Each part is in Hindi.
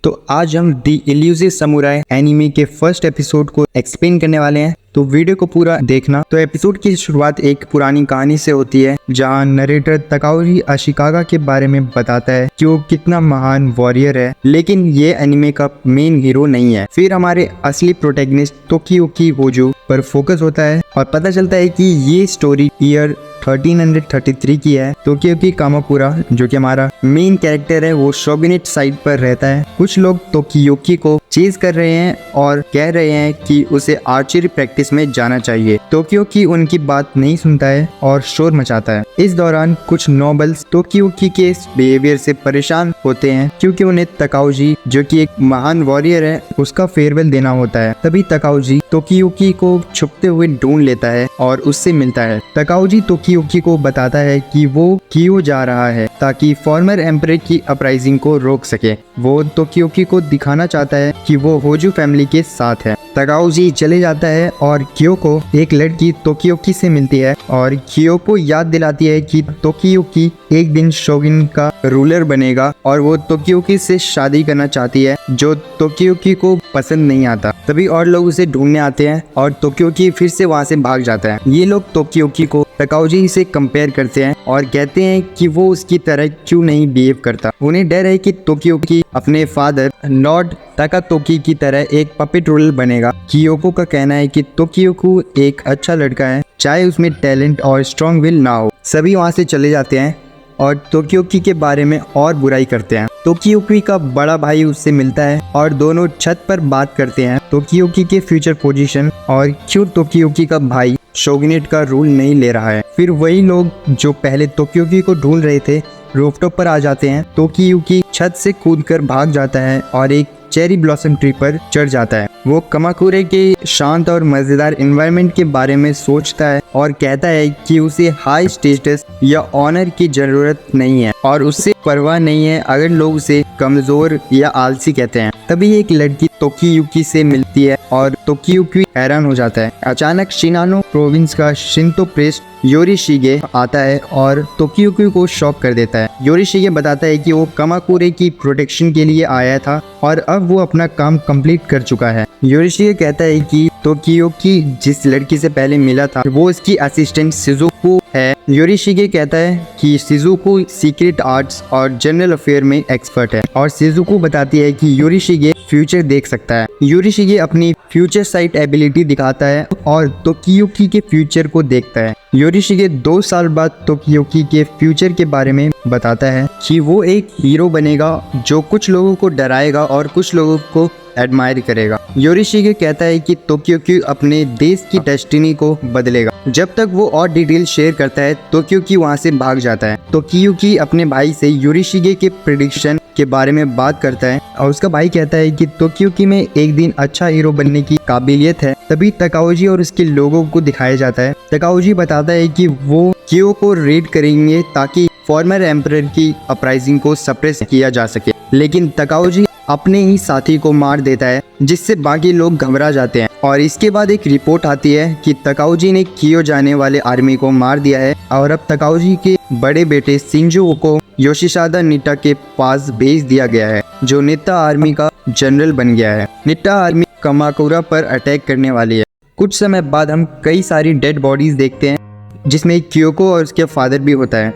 तो आज हम द इल्यूसिव समुराई एनीमे के फर्स्ट एपिसोड को एक्सप्लेन करने वाले हैं, तो वीडियो को पूरा देखना। तो एपिसोड की शुरुआत एक पुरानी कहानी से होती है जहां नरेटर तकाओजी अशिकागा के बारे में बताता है कि वो कितना महान वॉरियर है, लेकिन ये एनीमे का मेन हीरो नहीं है। फिर हमारे असली प्रोटैगनिस्ट तोकियुकी होजो पर फोकस होता है और पता चलता है कि ये स्टोरी ईयर 1333 की है। तोकियुकी कामाकुरा जो कि हमारा मेन कैरेक्टर है वो शोगुनेट साइड पर रहता है। कुछ लोग तोकियुकी को चेज कर रहे हैं और कह रहे हैं कि उसे आर्चरी प्रैक्टिस में जाना चाहिए। तोकियुकी उनकी बात नहीं सुनता है और शोर मचाता है। इस दौरान कुछ नोबल्स तोकियुकी के इस बिहेवियर से परेशान होते हैं क्योंकि उन्हें तकाओजी जो कि एक महान वॉरियर है उसका फेयरवेल देना होता है। तभी तकाओजी तोकियुकी को छुपते हुए ढूंढ लेता है और उससे मिलता है। तकाओजी तोकियुकी को बताता है कि वो क्यों जा रहा है ताकि फॉर्मर एम्परर की अपराइजिंग को रोक सके। वो तोकियुकी को दिखाना चाहता है कि वो होजो फैमिली के साथ है। तकाओजी चले जाता है और क्योको एक लड़की तोकियुकी से मिलती है और क्योको याद दिलाती है कि तोकियुकी एक दिन शोगुन का रूलर बनेगा और वो तोकियुकी से शादी करना चाहती है जो तोकियुकी को पसंद नहीं आता। तभी और लोग उसे ढूंढने आते हैं और तोकियुकी फिर से वहाँ से भाग जाता है। ये लोग तोकियुकी को तकाओजी से कंपेयर करते हैं और कहते हैं कि वो उसकी तरह क्यों नहीं बिहेव करता। उन्हें डर है कि तोकियुकी अपने फादर लॉर्ड ताकातोकी की तरह एक पपेट रूलर बनेगा। कियोको का कहना है कि तोकियुकी एक अच्छा लड़का है, चाहे उसमें टैलेंट और स्ट्रॉन्ग विल ना हो। सभी वहाँ से चले जाते हैं और तोकियुकी के बारे में और बुराई करते हैं। तोकियुकी का बड़ा भाई उससे मिलता है और दोनों छत पर बात करते हैं तोकियुकी के फ्यूचर पोजीशन और क्यों तोकियुकी का भाई शोगुनेट का रूल नहीं ले रहा है। फिर वही लोग जो पहले तोकियुकी को ढूंढ रहे थे रूफटॉप पर आ जाते हैं। तोकियुकी छत से कूदकर भाग जाता है और एक चेरी ब्लॉसम ट्री पर चढ़ जाता है। वो कामाकुरे के शांत और मजेदार एनवायरनमेंट के बारे में सोचता है और कहता है कि उसे हाई स्टेटस या ऑनर की जरूरत नहीं है और उससे परवाह नहीं है अगर लोग उसे कमजोर या आलसी कहते हैं। तभी एक लड़की तोकियुकी से मिलती है और तोकियुकी हैरान हो जाता है। अचानक शिनानो प्रोविंस का शिंतो प्रीस्ट योरिशिगे आता है और तोकियुकी को शॉक कर देता है। योरिशिगे बताता है कि वो कामाकुरे की प्रोटेक्शन के लिए आया था और अब वो अपना काम कंप्लीट कर चुका है। योरिशिगे कहता है कि तोकियुकी जिस लड़की से पहले मिला था वो उसकी असिस्टेंट शिजुको है। योरिशिगे कहता है कि शिजुको सीक्रेट आर्ट्स और जनरल अफेयर में एक्सपर्ट है और शिजुको बताती है कि योरिशिगे फ्यूचर देख सकता है। योरिशिगे अपनी फ्यूचर साइट एबिलिटी दिखाता है और तोकियुकी के फ्यूचर को देखता है। योरिशिगे 2 साल बाद तोकियुकी के फ्यूचर के बारे में बताता है कि वो एक हीरो बनेगा जो कुछ लोगों को डराएगा और कुछ लोगों को एडमायर करेगा। योरिशिगे कहता है कि तोकियुकी अपने देश की डेस्टिनी को बदलेगा। जब तक वो और डिटेल शेयर करता है तोकियुकी वहाँ से भाग जाता है। तोकियुकी अपने भाई से योरिशिगे के प्रेडिक्शन के बारे में बात करता है और उसका भाई कहता है कि तोकियुकी में एक दिन अच्छा हीरो बनने की काबिलियत है। तभी तकाओजी और उसके लोगों को दिखाया जाता है। तकाओजी बताता है कि वो क्यों को रेड करेंगे ताकि फॉर्मर एम्परर की अपराइजिंग को सप्रेस किया जा सके, लेकिन तकाओजी अपने ही साथी को मार देता है जिससे बाकी लोग घबरा जाते हैं। और इसके बाद एक रिपोर्ट आती है कि तकाओजी ने कियो जाने वाले आर्मी को मार दिया है और अब तकाओजी के बड़े बेटे शिंजो को योशिसादा निट्टा के पास भेज दिया गया है जो निट्टा आर्मी का जनरल बन गया है। निट्टा आर्मी कामाकुरा पर अटैक करने वाली है। कुछ समय बाद हम कई सारी डेड बॉडीज देखते हैं जिसमें क्योको और उसके फादर भी होता है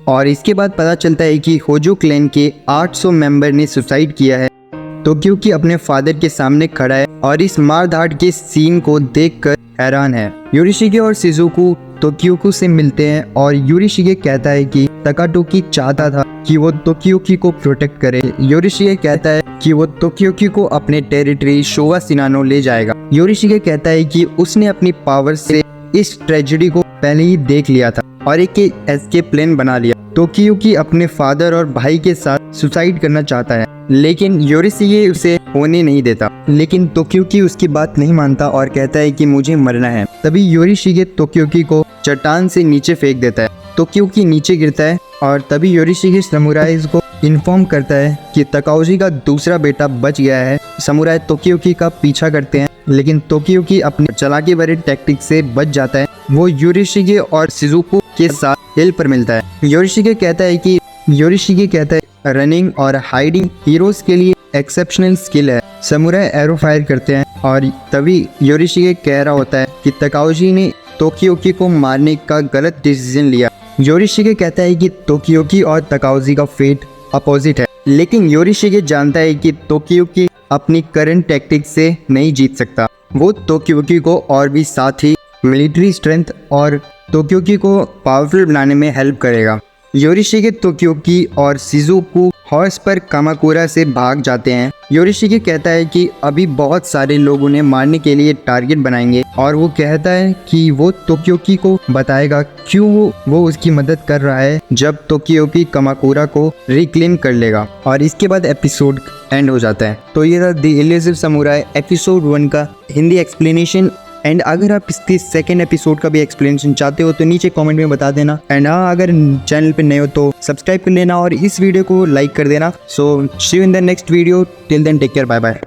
और इसके बाद पता चलता है कि होजो क्लैन के 800 मेंबर ने सुसाइड किया है। तोकियुकी अपने फादर के सामने खड़ा है और इस मारधाड़ के सीन को देखकर हैरान है। योरिशिगे और शिजुको तोकियुकी से मिलते हैं और योरिशिगे कहता है कि ताकाटोकी चाहता था कि वो तोकियुकी को प्रोटेक्ट करे। योरिशिगे कहता है कि वो तोकियुकी को अपने टेरिटरी शोवा शिनानो ले जाएगा। योरिशिगे कहता है कि उसने अपनी पावर से इस ट्रेजेडी को पहले ही देख लिया था और एक एस्केप प्लान बना लिया। तोकियुकी अपने फादर और भाई के साथ सुसाइड करना चाहता है लेकिन योरिशिगे उसे होने नहीं देता, लेकिन तोकियुकी उसकी बात नहीं मानता और कहता है कि मुझे मरना है। तभी योरिशिगे तोकियुकी को चट्टान से नीचे फेंक देता है। तोकियुकी नीचे गिरता है और तभी योरिशिगे समुराइज को इन्फॉर्म करता है कि तकाओजी का दूसरा बेटा बच गया है। समुराई तोकियुकी का पीछा करते हैं लेकिन तोकियुकी अपने चालाकी भरे टैक्टिक से बच जाता है। वो योरिशिगे और शिजुको के साथ हेल्प पर मिलता है। योरिशिगे कहता है रनिंग और हाइडिंग हीरोज के लिए एक्सेप्शनल स्किल है। समुराई एरो फायर करते हैं और तभी योरिशिगे कह रहा होता है कि तकाओजी ने तोकियोकी को मारने का गलत डिसीजन लिया। योरिशिगे कहता है कि तोकियोकी और तकाओजी का फेट अपोजिट है, लेकिन योरिशिगे जानता है कि तोकियोकी अपनी करंट टैक्टिक से नहीं जीत सकता। वो तोकियोकी को और भी साथ ही मिलिट्री स्ट्रेंथ और तोकियोकी को पावरफुल बनाने में हेल्प करेगा। योरिशिगे तोकियोकी और शिजुको हॉर्स पर कामाकुरा से भाग जाते हैं। योरिशिगे कहता है कि अभी बहुत सारे लोग उन्हें मारने के लिए टारगेट बनाएंगे और वो कहता है कि वो तोकियोकी को बताएगा क्यों वो उसकी मदद कर रहा है जब तोकियोकी कामाकुरा को रिक्लेम कर लेगा। और इसके बाद एपिसोड एंड हो जाता है। तो ये था द इल्यूसिव समुराई एपिसोड 1 का हिंदी एक्सप्लेनेशन। एंड अगर आप इसके सेकेंड एपिसोड का भी एक्सप्लेनेशन चाहते हो तो नीचे कमेंट में बता देना। एंड हाँ, अगर चैनल पे नए हो तो सब्सक्राइब कर लेना और इस वीडियो को लाइक कर देना। So see you in the next video, till then take care, bye bye.